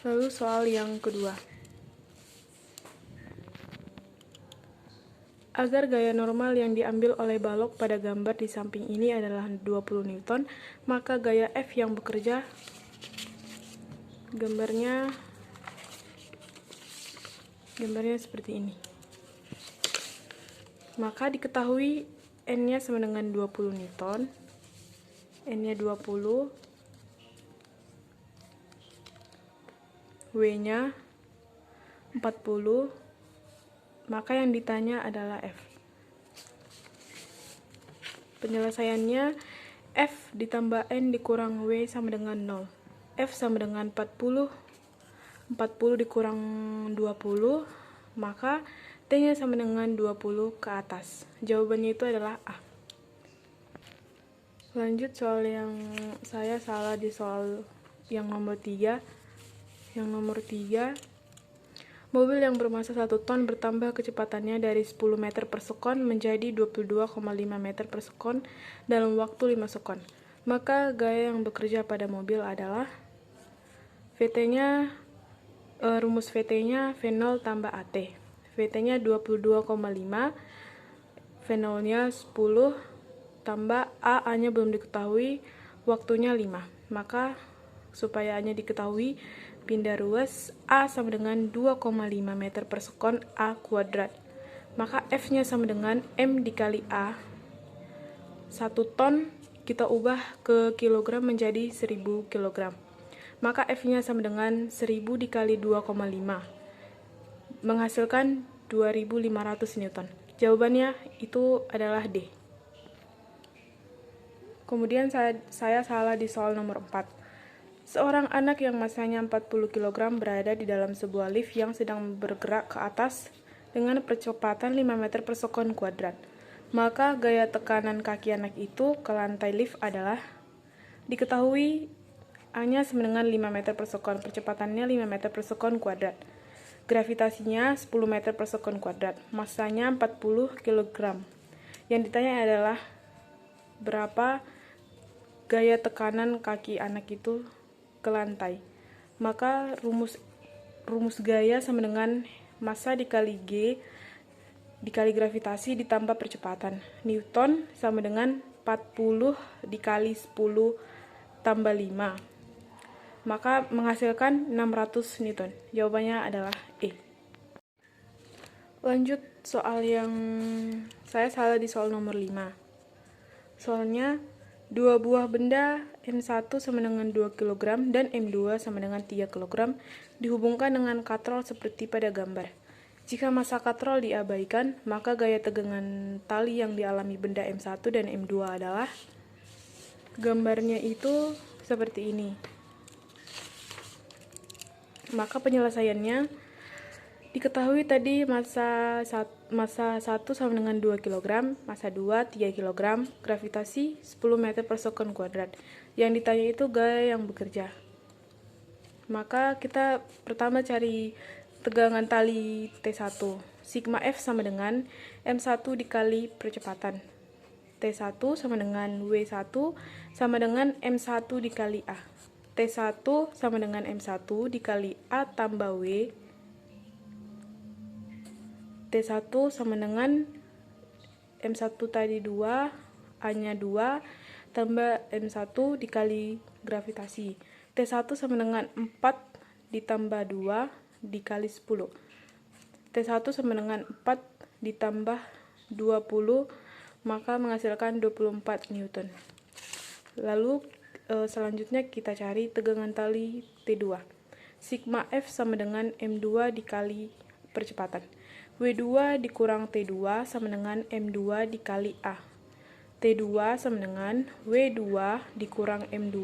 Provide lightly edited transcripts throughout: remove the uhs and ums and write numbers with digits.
Lalu soal yang kedua. Agar gaya normal yang diambil oleh balok pada gambar di samping ini adalah 20 Newton, maka gaya F yang bekerja, gambarnya seperti ini. Maka diketahui N-nya sama dengan 20 Newton, N-nya 20, W-nya 40, maka yang ditanya adalah F. Penyelesaiannya, F ditambah N dikurang W sama dengan 0. F sama dengan 40, 40 dikurang 20, maka T-nya sama dengan 20 ke atas. Jawabannya itu adalah A. Lanjut soal yang saya salah di soal yang nomor 3. Yang nomor 3, mobil yang bermasa 1 ton bertambah kecepatannya dari 10 meter per sekon menjadi 22,5 meter per sekon dalam waktu 5 sekon. Maka gaya yang bekerja pada mobil adalah VT-nya, rumus VT-nya V0 tambah AT. VT-nya 22,5, V0-nya 10, tambah A-nya belum diketahui, waktunya 5. Maka supaya A-nya diketahui, pindah ruas, A sama dengan 2,5 meter per sekon A kuadrat. Maka F-nya sama dengan M dikali A. 1 ton kita ubah ke kilogram menjadi 1000 kilogram. Maka F-nya sama dengan 1000 dikali 2,5. Menghasilkan 2500 Newton. Jawabannya itu adalah D. Kemudian saya salah di soal nomor 4. Seorang anak yang masanya 40 kg berada di dalam sebuah lift yang sedang bergerak ke atas dengan percepatan 5 meter per sekon kuadrat. Maka gaya tekanan kaki anak itu ke lantai lift adalah, diketahui A-nya sama dengan 5 meter per sekon, percepatannya 5 meter per sekon kuadrat. Gravitasinya 10 meter per sekon kuadrat, masanya 40 kg. Yang ditanya adalah berapa gaya tekanan kaki anak itu ke lantai. Maka rumus gaya sama dengan massa dikali G dikali gravitasi ditambah percepatan. Newton sama dengan 40 dikali 10 tambah 5. Maka menghasilkan 600 Newton. Jawabannya adalah E. Lanjut soal yang saya salah di soal nomor 5. Soalnya, 2 buah benda M1 sama dengan 2 kg dan M2 sama dengan 3 kg dihubungkan dengan katrol seperti pada gambar. Jika massa katrol diabaikan, maka gaya tegangan tali yang dialami benda M1 dan M2 adalah, gambarnya itu seperti ini. Maka penyelesaiannya, diketahui tadi massa 1 sama dengan 2 kg, massa 2 3 kg, gravitasi 10 meter per sekon kuadrat. Yang ditanya itu gaya yang bekerja. Maka kita pertama cari tegangan tali T1. Sigma F sama dengan M1 dikali percepatan. T1 sama dengan W1 sama dengan M1 dikali A. T1 sama dengan M1 dikali A tambah W. T1 sama dengan M1 tadi 2, A-nya 2, tambah M1 dikali gravitasi. T1 sama dengan 4 ditambah 2 dikali 10. T1 sama dengan 4 ditambah 20, maka menghasilkan 24 Newton. Lalu selanjutnya kita cari tegangan tali T2. Sigma F sama dengan M2 dikali percepatan. W2 dikurang T2 sama dengan M2 dikali A. T2 sama dengan W2 dikurang M2,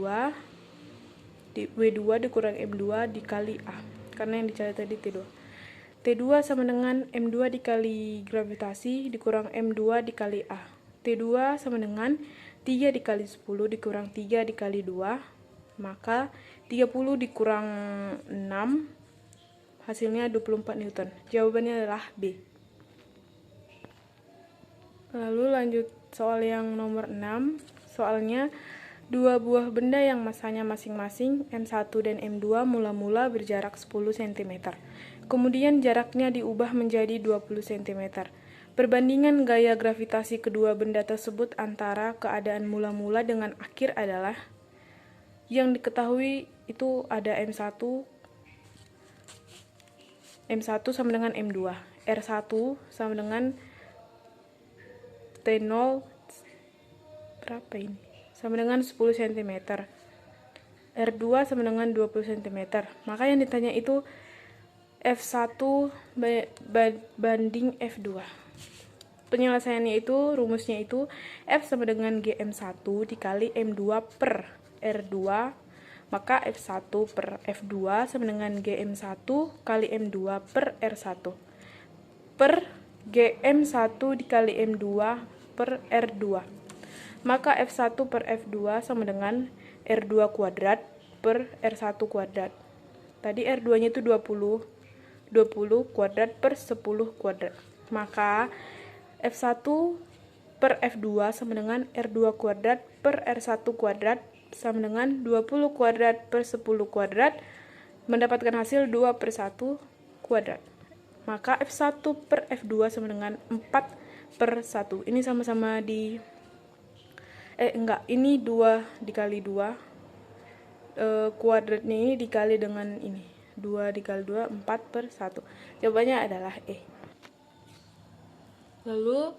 W2 dikurang M2 dikali A. Karena yang dicari tadi T2. T2 sama dengan M2 dikali gravitasi dikurang M2 dikali A. T2 sama dengan 3 dikali 10 dikurang 3 dikali 2, maka 30 dikurang 6, hasilnya 24 Newton. Jawabannya adalah B. Lalu lanjut soal yang nomor 6. Soalnya, Dua buah benda yang masanya masing-masing M1 dan M2 mula-mula berjarak 10 cm. Kemudian jaraknya diubah menjadi 20 cm. Perbandingan gaya gravitasi kedua benda tersebut antara keadaan mula-mula dengan akhir adalah, yang diketahui itu ada M1 sama dengan M2, R1 sama dengan T0 berapa ini? Sama dengan 10 cm. R2 sama dengan 20 cm. Maka yang ditanya itu F1 banding F2. Penyelesaiannya itu, rumusnya itu F sama dengan GM1 dikali M2 per R2, maka F1 per F2 sama dengan GM1 kali M2 per R1 per GM1 dikali M2 per R2. Maka F1 per F2 sama dengan R2 kuadrat per R1 kuadrat. Tadi R2-nya itu 20 kuadrat per 10 kuadrat. Maka F1 per F2 sama dengan R2 kuadrat per R1 kuadrat sama dengan 20 kuadrat per 10 kuadrat, mendapatkan hasil 2 per 1 kuadrat. Maka F1 per F2 sama dengan 4 per 1. Ini sama-sama di ini 2 dikali 2, kuadratnya ini dikali dengan ini 2 dikali 2, 4 per 1. Jawabannya adalah E. Lalu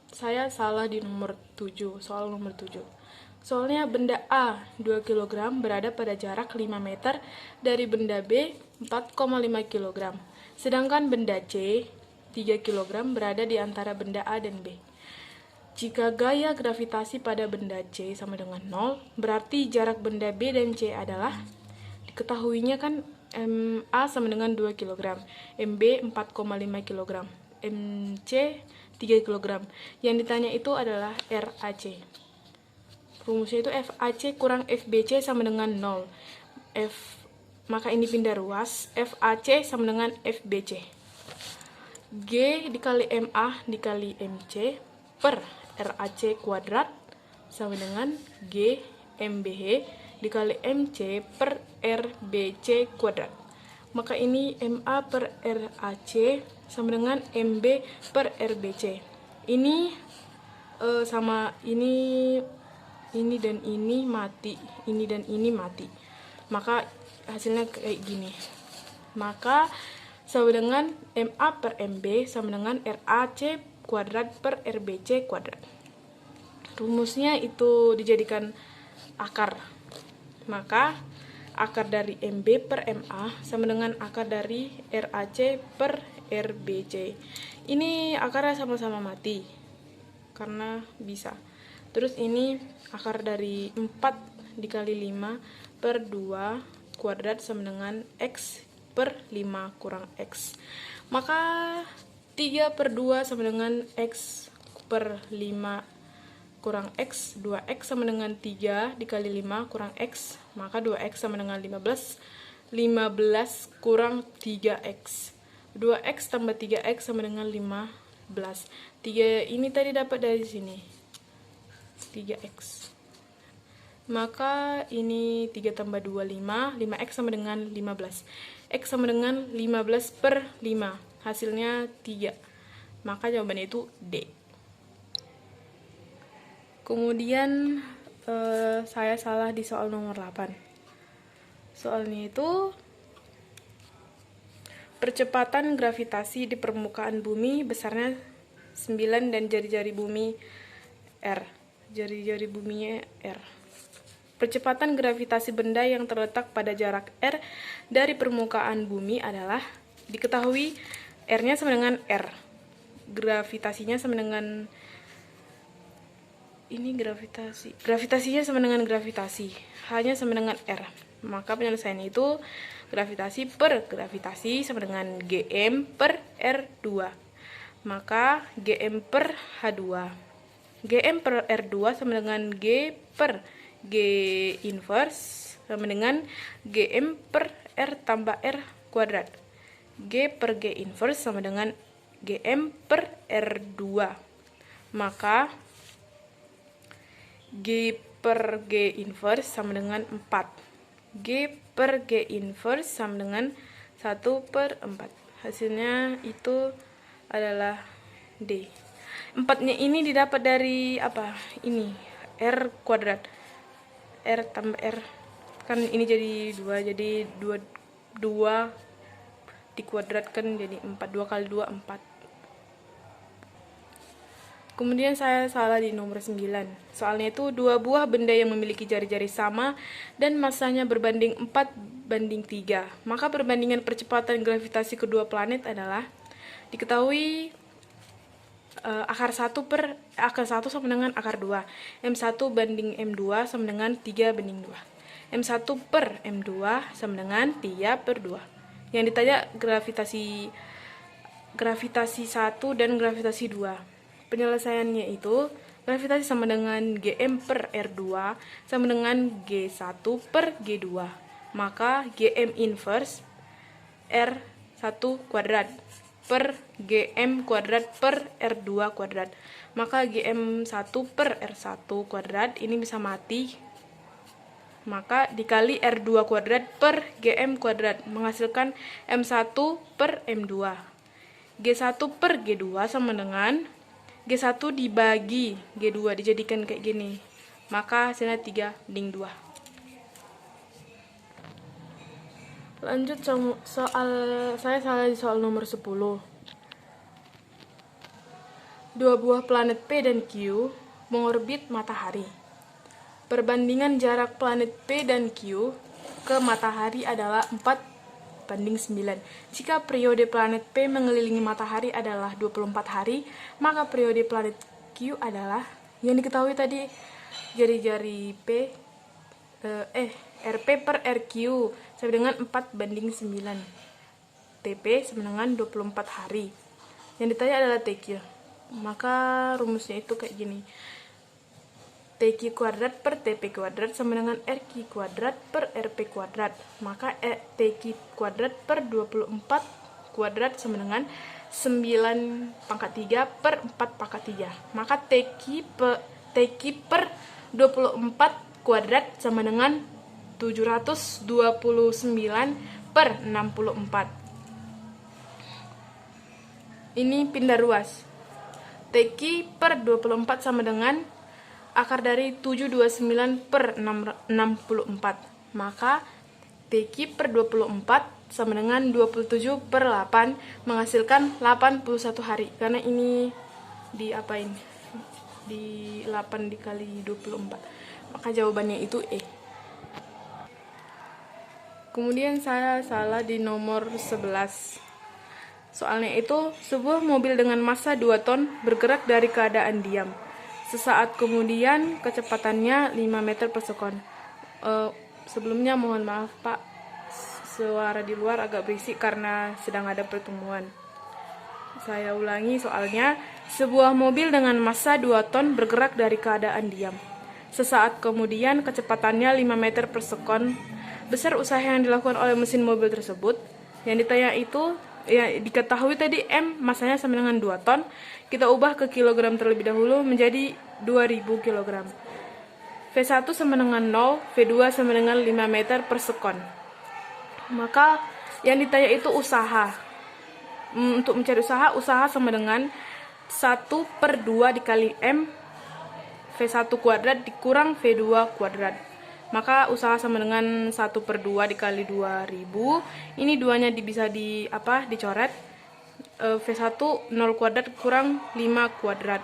saya salah di nomor 7, soal nomor 7. Soalnya benda A 2 kg berada pada jarak 5 meter dari benda B 4,5 kg. Sedangkan benda C 3 kg berada di antara benda A dan B. Jika gaya gravitasi pada benda C sama dengan 0, berarti jarak benda B dan C adalah, diketahuinya kan MA sama dengan 2 kg, MB 4,5 kg, MC 3 kg. Yang ditanya itu adalah RAC. Rumusnya itu FAC kurang FBC sama dengan 0. Maka ini pindah ruas, FAC sama dengan FBC. G dikali MA dikali MC per RAC kuadrat sama dengan G MBH dikali MC per RBC kuadrat. Maka ini MA per RAC sama dengan MB per RBC. Ini sama ini dan ini mati, ini dan ini mati. Maka hasilnya kayak gini. Maka sama dengan MA per MB sama dengan RAC kuadrat per RBC kuadrat. Rumusnya itu dijadikan akar. Maka akar dari MB per MA sama dengan akar dari RAC per RBC. Ini akarnya sama-sama mati karena bisa. Terus ini akar dari 4 dikali 5 per 2 kuadrat sama dengan X per 5 kurang X. Maka 3 per 2 sama dengan X per 5 kurang X, 2X sama dengan 3 dikali 5 kurang X, maka 2X sama dengan 15, 15 kurang 3X, 2X tambah 3X sama dengan 15, 3 ini tadi dapat dari sini, 3X, maka ini 3 tambah 2, 5, 5X sama dengan 15, X sama dengan 15 per 5, hasilnya 3, maka jawabannya itu D. Kemudian saya salah di soal nomor 8. Soalnya itu percepatan gravitasi di permukaan bumi besarnya 9 dan jari-jari bumi R. Jari-jari buminya R. Percepatan gravitasi benda yang terletak pada jarak R dari permukaan bumi adalah, diketahui R-nya sama dengan R. Gravitasinya sama dengan ini gravitasinya sama dengan gravitasi, hanya sama dengan R. Maka penyelesaiannya itu gravitasi per gravitasi sama dengan GM per R2. Maka GM per H2. GM per R2 sama dengan G per G inverse sama dengan GM per R tambah R kuadrat. G per G inverse sama dengan GM per R2. Maka G per G inverse sama dengan 4. G per G inverse sama dengan 1/4. Hasilnya itu adalah D. 4-nya ini didapat dari apa? Ini R kuadrat. R tambah R. Kan ini jadi 2, jadi 2 dikuadratkan jadi 4. 2 kali 2, 4. Kemudian saya salah di nomor 9. Soalnya itu 2 buah benda yang memiliki jari-jari sama dan masanya berbanding 4:3. Maka perbandingan percepatan gravitasi kedua planet adalah diketahui akar 1 sama dengan akar 2. M1 banding M2 sama dengan 3/2. M1 per M2 sama dengan 3/2. Yang ditanya gravitasi 1 dan gravitasi 2. Penyelesaiannya itu gravitasi sama dengan Gm per R2 sama dengan G1 per G2. Maka Gm inverse R1 kuadrat per Gm kuadrat per R2 kuadrat. Maka Gm1 per R1 kuadrat ini bisa mati. Maka dikali R2 kuadrat per Gm kuadrat menghasilkan M1 per M2. G1 per G2 sama dengan G1 dibagi G2 dijadikan kayak gini. Maka hasilnya 3/2. Lanjut soal saya salah di soal nomor 10. 2 buah planet P dan Q mengorbit matahari. Perbandingan jarak planet P dan Q ke matahari adalah 4:9. Jika periode planet P mengelilingi matahari adalah 24 hari, maka periode planet Q adalah yang diketahui tadi jari-jari P RP per RQ sama dengan 4:9. TP sama dengan 24 hari. Yang ditanya adalah TQ. Maka rumusnya itu kayak gini. TQ kuadrat per TP kuadrat sama dengan RQ kuadrat per RP kuadrat. Maka TQ kuadrat per 24 kuadrat sama dengan 9/3 per 4/3. Maka TQ per 24 kuadrat sama dengan 729 per 64. Ini pindah ruas. TQ per 24 sama dengan akar dari 729 per 64. Maka TQ per 24 sama dengan 27 per 8 menghasilkan 81 hari. Karena ini diapain? Di 8 dikali 24. Maka jawabannya itu E. Kemudian saya salah di nomor 11. Soalnya itu sebuah mobil dengan massa 2 ton bergerak dari keadaan diam. Sesaat kemudian kecepatannya 5 meter per sekon. Sebelumnya mohon maaf Pak, suara di luar agak berisik karena sedang ada pertemuan. Saya ulangi soalnya, sebuah mobil dengan massa 2 ton bergerak dari keadaan diam. Sesaat kemudian kecepatannya 5 meter per sekon. Besar usaha yang dilakukan oleh mesin mobil tersebut. Yang ditanya itu ya diketahui tadi M masanya sama dengan 2 ton. Kita ubah ke kilogram terlebih dahulu menjadi 2000 kg. V1 sama dengan 0, V2 sama dengan 5 meter per sekon. Maka yang ditanya itu usaha. Untuk mencari usaha sama dengan 1/2 dikali M V1 kuadrat dikurang V2 kuadrat. Maka usaha sama dengan 1/2 dikali 2000. Ini duanya bisa dicoret. V1 0 kuadrat kurang 5 kuadrat.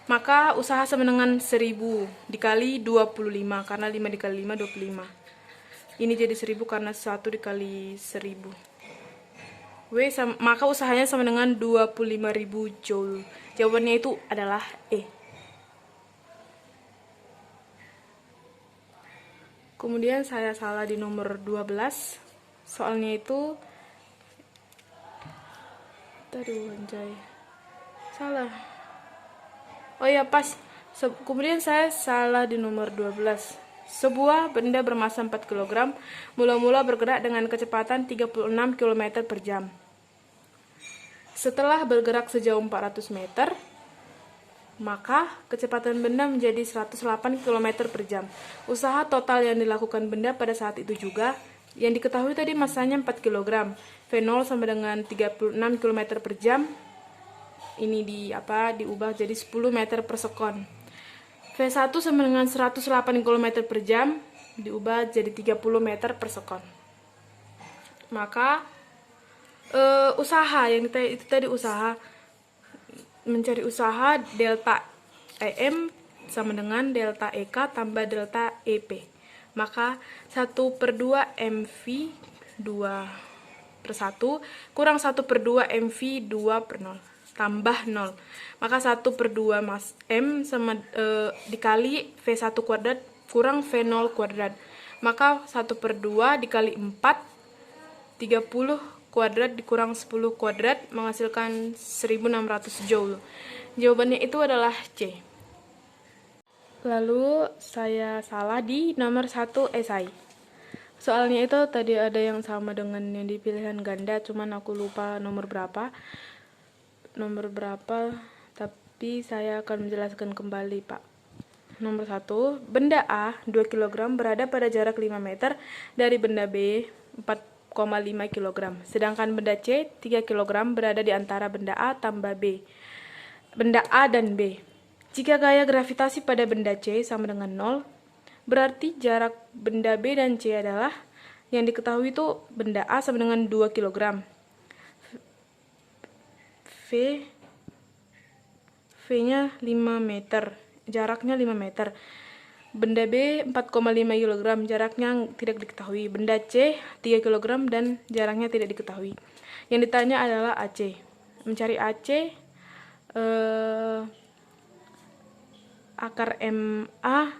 Maka usaha sama dengan 1000 dikali 25 karena 5 dikali 5 25. Ini jadi 1000 karena 1 dikali 1000. Maka usahanya sama dengan 25.000 joule. Jawabannya itu adalah E. Kemudian saya salah di nomor 12. Soalnya itu salah. Oh ya pas. Kemudian saya salah di nomor 12. Sebuah benda bermassa 4 kg mula-mula bergerak dengan kecepatan 36 km per jam. Setelah bergerak sejauh 400 meter, maka kecepatan benda menjadi 108 km per jam. Usaha total yang dilakukan benda pada saat itu juga, yang diketahui tadi masanya 4 kg, V0 sama dengan 36 km per jam, ini diubah jadi 10 meter per sekon. V1 sama dengan 108 km per jam, diubah jadi 30 meter per sekon. Maka usaha yang itu tadi mencari usaha delta EM sama dengan delta EK tambah delta EP. Maka 1/2 MV 2/1 kurang 1/2 MV 2/0 tambah 0. Maka 1/2 M sama dikali V1 kuadrat kurang V0 kuadrat. Maka 1/2 dikali 4, 30 kuadrat dikurang 10 kuadrat menghasilkan 1600 joule. Jawabannya itu adalah C. Lalu saya salah di nomor 1 esai. Soalnya itu tadi ada yang sama dengan yang di pilihan ganda, cuman aku lupa nomor berapa, tapi saya akan menjelaskan kembali, Pak. Nomor 1, benda A 2 kg berada pada jarak 5 meter dari benda B 4,5 kg. Sedangkan benda C 3 kg berada di antara benda A tambah B, benda A dan B. Jika gaya gravitasi pada benda C sama dengan 0, berarti jarak benda B dan C adalah, yang diketahui itu benda A sama dengan 2 kg. V-nya 5 meter, jaraknya 5 meter. Benda B 4,5 kg, jaraknya tidak diketahui. Benda C 3 kg dan jaraknya tidak diketahui. Yang ditanya adalah AC. Mencari AC, akar MA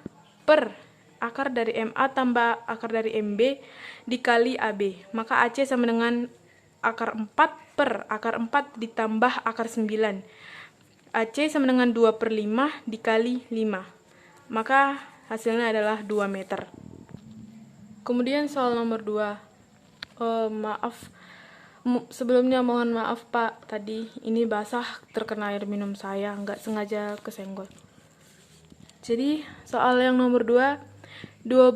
per akar dari MA tambah akar dari MB dikali AB. Maka AC sama dengan akar 4 per akar 4 ditambah akar 9. AC sama dengan 2/5 dikali 5. Maka hasilnya adalah 2 meter. Kemudian soal nomor 2. Sebelumnya mohon maaf Pak, tadi ini basah terkena air minum saya, nggak sengaja kesenggol. Jadi soal yang nomor 2, dua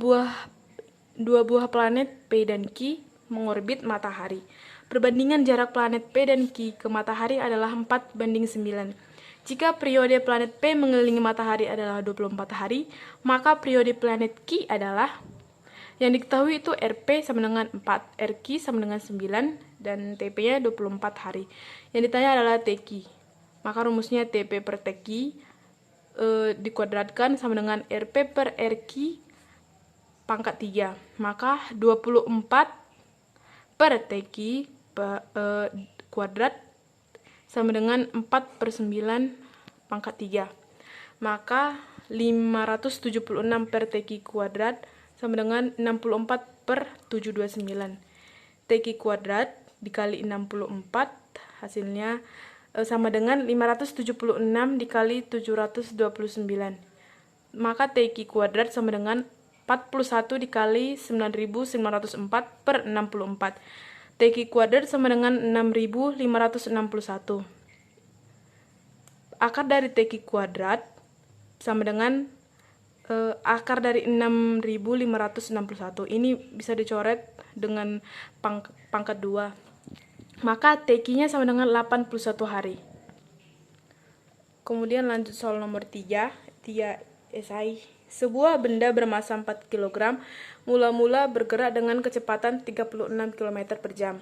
buah planet P dan Q mengorbit matahari. Perbandingan jarak planet P dan Q ke matahari adalah 4:9. Jika periode planet P mengelilingi matahari adalah 24 hari, maka periode planet Q adalah, yang diketahui itu RP sama dengan 4, RQ sama dengan 9, dan TP-nya 24 hari. Yang ditanya adalah TQ. Maka rumusnya TP per TQ dikuadratkan sama dengan RP per RQ pangkat 3. Maka 24 per TQ kuadrat sama dengan 4/9 pangkat 3. Maka 576 per TQ kuadrat sama dengan 64 per 729. TQ kuadrat dikali 64 hasilnya sama dengan 576 dikali 729. Maka TQ kuadrat sama dengan 41 dikali 9904 per 64. TQ kuadrat sama dengan 6561. Akar dari TQ kuadrat sama dengan akar dari 6561. Ini bisa dicoret dengan pangkat 2. Maka TQ-nya sama dengan 81 hari. Kemudian lanjut soal nomor 3 esai. Sebuah benda bermassa 4 kg mula-mula bergerak dengan kecepatan 36 km per jam.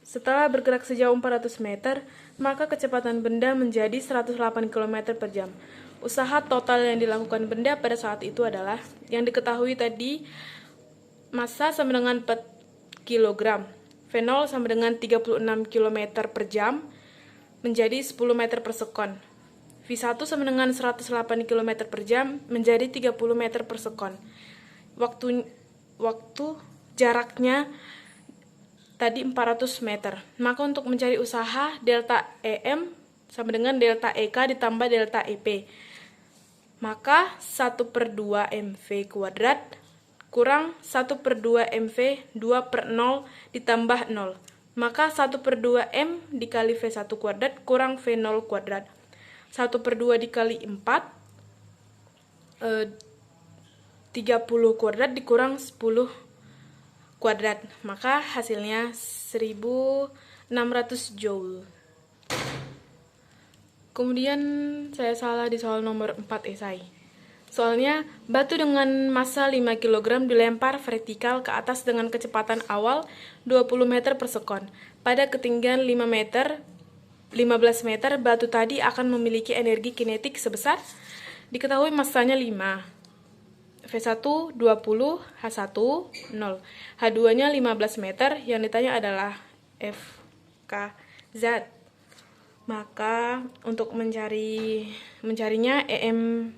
Setelah bergerak sejauh 400 meter, maka kecepatan benda menjadi 108 km per jam. Usaha total yang dilakukan benda pada saat itu adalah, yang diketahui tadi, massa sama dengan 4 kg, V0 sama dengan 36 km per jam, menjadi 10 meter per sekon. V1 sama dengan 108 km per jam menjadi 30 meter per sekon. Waktu jaraknya tadi 400 meter. Maka untuk mencari usaha delta EM sama dengan delta EK ditambah delta EP. Maka 1/2 MV kuadrat kurang 1/2 MV 2/0 ditambah 0. Maka 1/2 M dikali V1 kuadrat kurang V0 kuadrat. 1/2 dikali 4, 30 kuadrat dikurang 10 kuadrat, maka hasilnya 1600 joule. Kemudian saya salah di soal nomor 4 esai. Soalnya, batu dengan massa 5 kg dilempar vertikal ke atas dengan kecepatan awal 20 meter per sekon. Pada ketinggian 15 meter, batu tadi akan memiliki energi kinetik sebesar, diketahui massanya 5. V1 20, H1 0. H2-nya 15 meter, yang ditanya adalah FKZ. Maka untuk mencarinya EM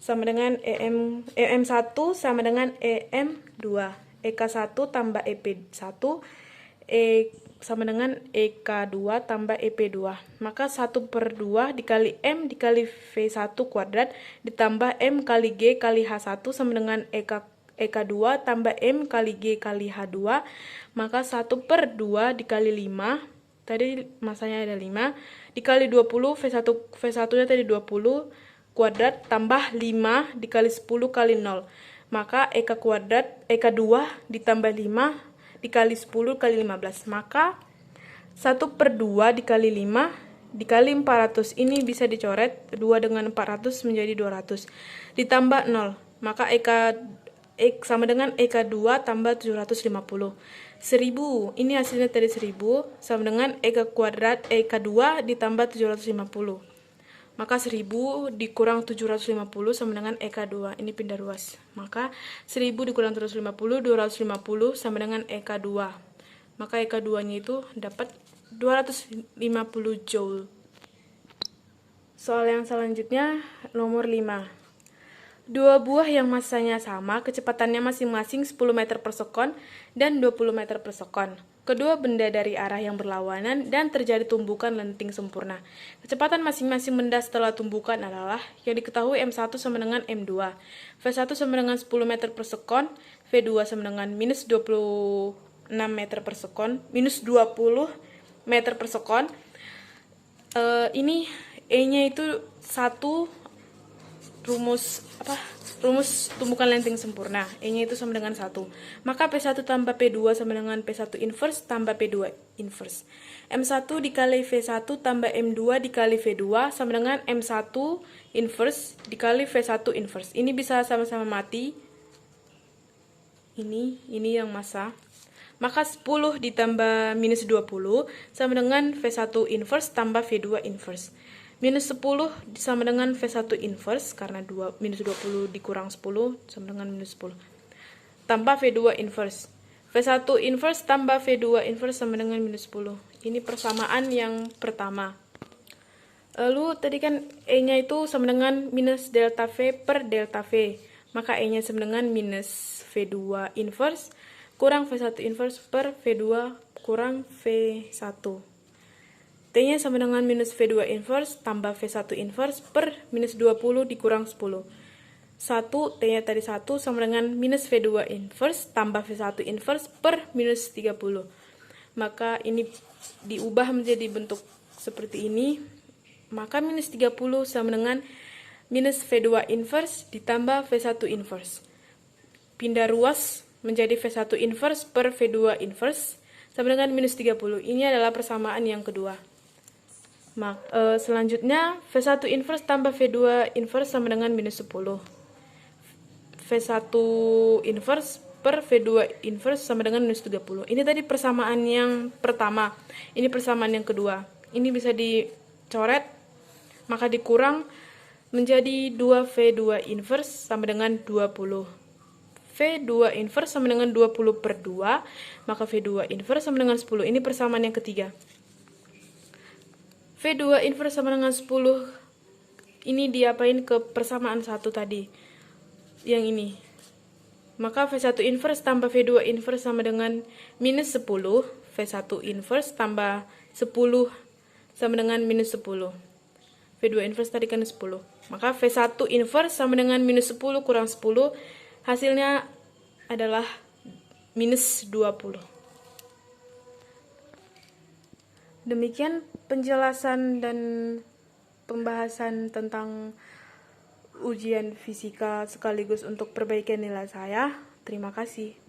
sama dengan EM1 sama dengan EM2. EK1 tambah EP1 sama dengan EK2 tambah EP2. Maka 1/2 dikali M dikali V1 kuadrat ditambah M kali G kali H1 sama dengan EK2 tambah M kali G kali H2. Maka 1/2 dikali 5, tadi masanya ada 5, dikali 20, V1-nya tadi 20, kuadrat tambah 5 dikali 10 kali 0. Maka EK2 ditambah 5 dikali 10 kali 15. Maka 1/2 dikali 5 dikali 400 ini bisa dicoret, 2 dengan 400 menjadi 200. Ditambah 0, maka sama dengan EK2 tambah 750. 1000, ini hasilnya tadi 1000, sama dengan EK2 ditambah 750. Maka 1000 dikurang 750 sama dengan EK2, ini pindah ruas. Maka 1000 dikurang 750, 250 sama dengan EK2. Maka EK2-nya itu dapat 250 joule. Soal yang selanjutnya, nomor 5. Dua buah yang massanya sama, kecepatannya masing-masing 10 meter per sekon dan 20 meter per sekon. Kedua benda dari arah yang berlawanan dan terjadi tumbukan lenting sempurna. Kecepatan masing-masing benda setelah tumbukan adalah yang diketahui M1 sama dengan M2. V1 sama dengan 10 meter per sekon, V2 sama dengan minus 26 meter per sekon, minus 20 meter per sekon. Ini E-nya itu 1 rumus tumbukan lenting sempurna. E-nya itu sama dengan 1. Maka P1 tambah P2 sama dengan P1 inverse tambah P2 inverse. M1 dikali V1 tambah M2 dikali V2 sama dengan M1 inverse dikali V1 inverse. Ini bisa sama-sama mati. Ini yang massa. Maka 10 ditambah minus 20 sama dengan V1 inverse tambah V2 inverse. Minus 10 sama dengan V1 inverse, karena minus 20 dikurang 10 sama dengan minus 10. Tambah V2 inverse. V1 inverse tambah V2 inverse sama dengan minus 10. Ini persamaan yang pertama. Lalu tadi kan E-nya itu sama dengan minus delta V per delta V. Maka E-nya sama dengan minus V2 inverse kurang V1 inverse per V2 kurang V1. T-nya sama dengan minus V2 inverse tambah V1 inverse per minus 20 dikurang 10. 1, T-nya tadi 1 sama dengan minus V2 inverse tambah V1 inverse per minus 30. Maka ini diubah menjadi bentuk seperti ini. Maka minus 30 sama dengan minus V2 inverse ditambah V1 inverse. Pindah ruas menjadi V1 inverse per V2 inverse sama dengan minus 30. Ini adalah persamaan yang kedua. Selanjutnya V1 inverse tambah V2 inverse sama dengan minus 10. V1 inverse per V2 inverse sama dengan minus 30. Ini tadi persamaan yang pertama. Ini persamaan yang kedua. Ini bisa dicoret, maka dikurang menjadi 2V2 inverse sama dengan 20. V2 inverse sama dengan 20 per 2, maka V2 inverse sama dengan 10. Ini persamaan yang ketiga. V2 inverse sama dengan 10. Ini diapain ke persamaan 1 tadi. Yang ini. Maka V1 inverse tambah V2 inverse sama dengan minus 10. V1 inverse tambah 10 sama dengan minus 10. V2 inverse tadi kan 10. Maka V1 inverse sama dengan minus 10 kurang 10. Hasilnya adalah minus 20. Demikian penjelasan dan pembahasan tentang ujian fisika sekaligus untuk perbaikan nilai saya. Terima kasih.